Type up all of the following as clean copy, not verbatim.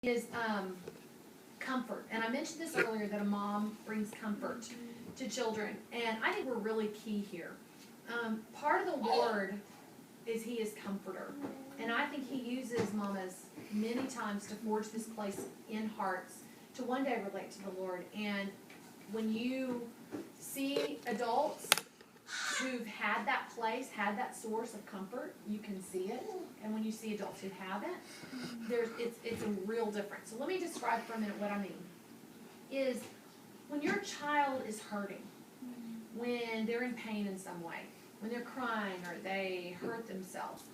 is comfort. And I mentioned this earlier, that a mom brings comfort to children. And I think we're really key here. Part of the Lord is He is comforter. And I think He uses mamas many times to forge this place in hearts to one day relate to the Lord. And when you see adults who've had that place, had that source of comfort, you can see it. And when you see adults who haven't, it's a real difference. So let me describe for a minute what I mean. Is when your child is hurting, when they're in pain in some way, when they're crying or they hurt themselves,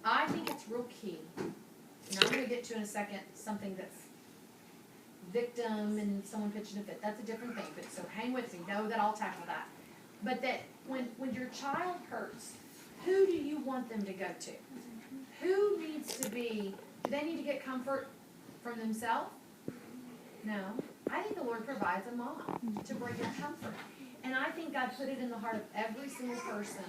I think it's real key. And I'm going to get to in a second something that's victim and someone pitching a fit. That's a different thing. But so hang with me. Know that I'll tackle that. But that when your child hurts, who do you want them to go to? Who needs to be? Do they need to get comfort from themselves? No. I think the Lord provides a mom to bring them comfort. And I think God put it in the heart of every single person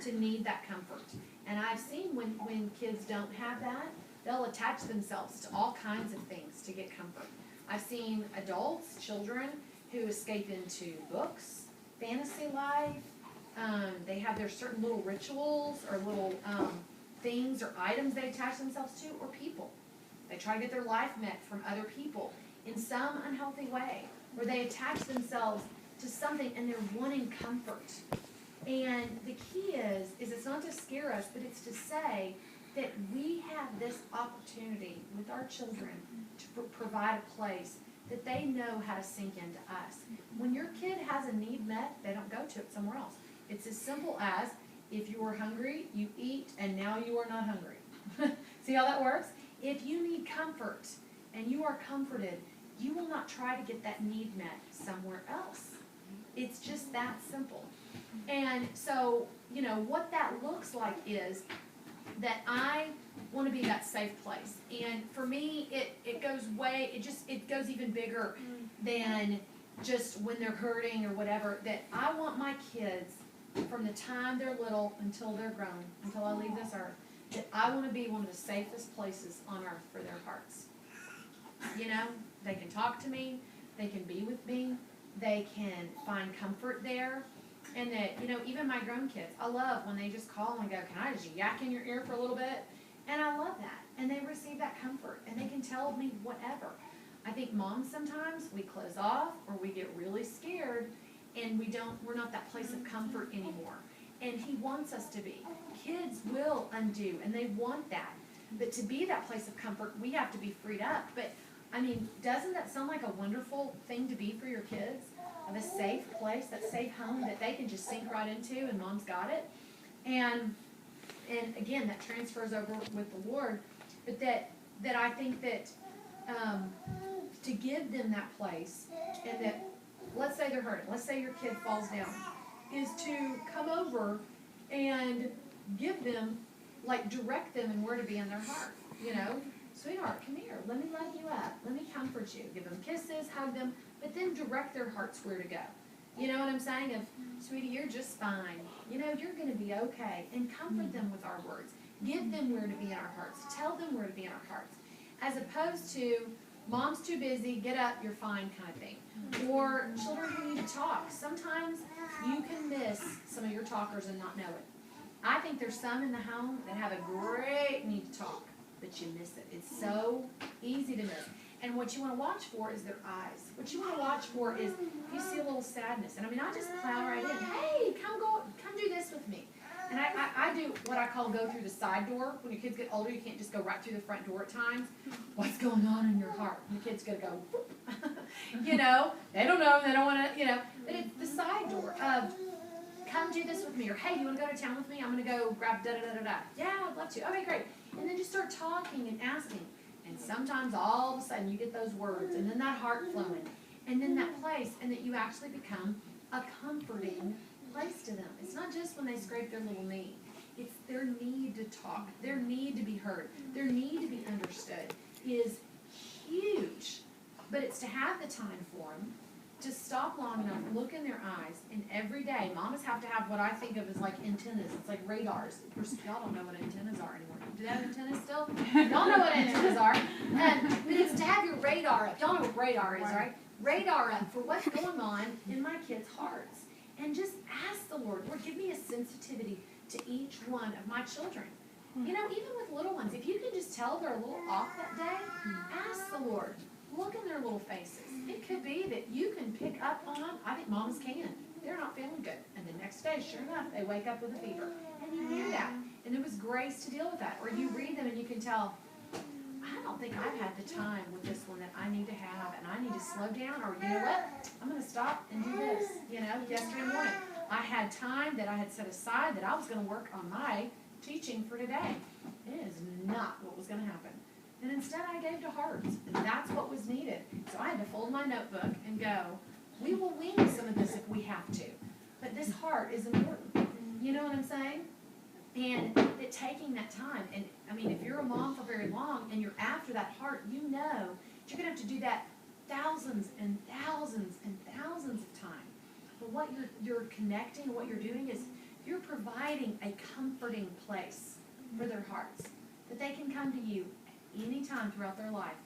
to need that comfort. And I've seen when kids don't have that, they'll attach themselves to all kinds of things to get comfort. I've seen adults, children, who escape into books, fantasy life. They have their certain little rituals or little things or items they attach themselves to, or people. They try to get their life met from other people in some unhealthy way, where they attach themselves to something and they're wanting comfort. And the key is it's not to scare us, but it's to say that we have this opportunity with our children to provide a place that they know how to sink into us. When your kid has a need met, they don't go to it somewhere else. It's as simple as, if you are hungry, you eat, and now you are not hungry. See how that works? If you need comfort and you are comforted, you will not try to get that need met somewhere else. It's just that simple. And so, what that looks like is that I want to be that safe place. And for me, it goes even bigger than just when they're hurting or whatever, that I want my kids, from the time they're little until they're grown, until I leave this earth, that I want to be one of the safest places on earth for their hearts. They can talk to me, they can be with me, they can find comfort there. And that, even my grown kids, I love when they just call and go, can I just yak in your ear for a little bit? And I love that. And they receive that comfort. And they can tell me whatever. I think moms sometimes, we close off or we get really scared and we're not that place of comfort anymore. And He wants us to be. Kids will undo and they want that. But to be that place of comfort, we have to be freed up. But, doesn't that sound like a wonderful thing to be for your kids? Of a safe place, that safe home that they can just sink right into, and mom's got it. And again, that transfers over with the Lord. But that I think that to give them that place, and that, let's say they're hurting, let's say your kid falls down, is to come over and give them, direct them in where to be in their heart. Sweetheart, come here, let me love you up, let me comfort you. Give them kisses, hug them, but then direct their hearts where to go. You know what I'm saying? Of, sweetie, you're just fine. You're going to be okay. And comfort them with our words. Give them where to be in our hearts. Tell them where to be in our hearts. As opposed to, mom's too busy, get up, you're fine kind of thing. Or children who need to talk. Sometimes you can miss some of your talkers and not know it. I think there's some in the home that have a great need to talk, but you miss it. It's so easy to miss. And what you want to watch for is their eyes. What you want to watch for is, if you see a little sadness. And I just plow right in. Hey, come do this with me. And I do what I call go through the side door. When your kids get older, you can't just go right through the front door at times. What's going on in your heart? And the kid's going to go, they don't know, they don't want to, But it's the side door of, come do this with me. Or, hey, you want to go to town with me? I'm going to go grab da-da-da-da-da. Yeah, I'd love to. Okay, great. And then just start talking and asking. And sometimes all of a sudden you get those words, and then that heart flowing, and then that place, and that you actually become a comforting place to them. It's not just when they scrape their little knee. It's their need to talk, their need to be heard, their need to be understood is huge. But it's to have the time for them, to stop long enough, look in their eyes, and every day, mamas have to have what I think of as like antennas. It's like radars. Of course, y'all don't know what antennas are anymore. Do they have antennas still? Y'all know what antennas are. But it's to have your radar up. Y'all know what radar is, right? Radar up for what's going on in my kids' hearts. And just ask the Lord, Lord, give me a sensitivity to each one of my children. You know, even with little ones, if you can just tell they're a little off that day, ask the Lord. Look in their little faces. It could be that you can pick up on, I think mamas can. They're not feeling good. And the next day, sure enough, they wake up with a fever. And you knew that. And there was grace to deal with that. Or you read them and you can tell, I don't think I've had the time with this one that I need to have, and I need to slow down, or you know what, I'm going to stop and do this. You know, yesterday morning, I had time that I had set aside that I was going to work on my teaching for today. It is not what was going to happen. And instead I gave to hearts, and that's what was needed. So I had to fold my notebook and go, we will wing some of this if we have to, but this heart is important. You know what I'm saying? And that taking that time, and I mean, if you're a mom for very long and you're after that heart, you know you're going to have to do that thousands and thousands and thousands of times. But what you're connecting, what you're doing is you're providing a comforting place for their hearts, that they can come to you any time throughout their life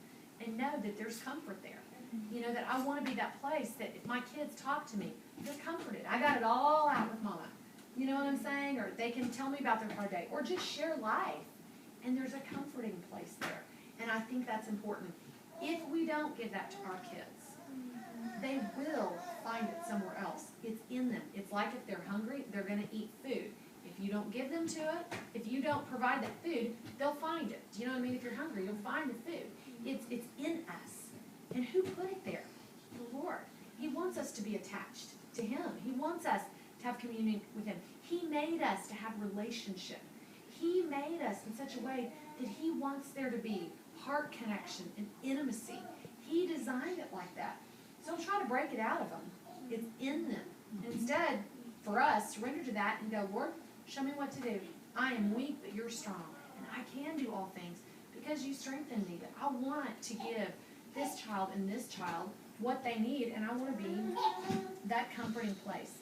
and know that there's comfort there. You know, that I want to be that place that if my kids talk to me, they're comforted. I got it all out with Mama. You know what I'm saying? Or they can tell me about their hard day. Or just share life. And there's a comforting place there. And I think that's important. If we don't give that to our kids, they will find it somewhere else. It's in them. It's like if they're hungry, they're going to eat food. If you don't give them to it, if you don't provide that food, they'll find it. Do you know what I mean? If you're hungry, you'll find the food. It's in us. And who put it there? The Lord. He wants us to be attached to Him. He wants us to have communion with Him. He made us to have relationship. He made us in such a way that He wants there to be heart connection and intimacy. He designed it like that. So don't try to break it out of them. It's in them. Instead, for us, surrender to that and go, Lord, show me what to do. I am weak, but you're strong. And I can do all things because you strengthen me. That I want to give this child and this child what they need, and I want to be that comforting place.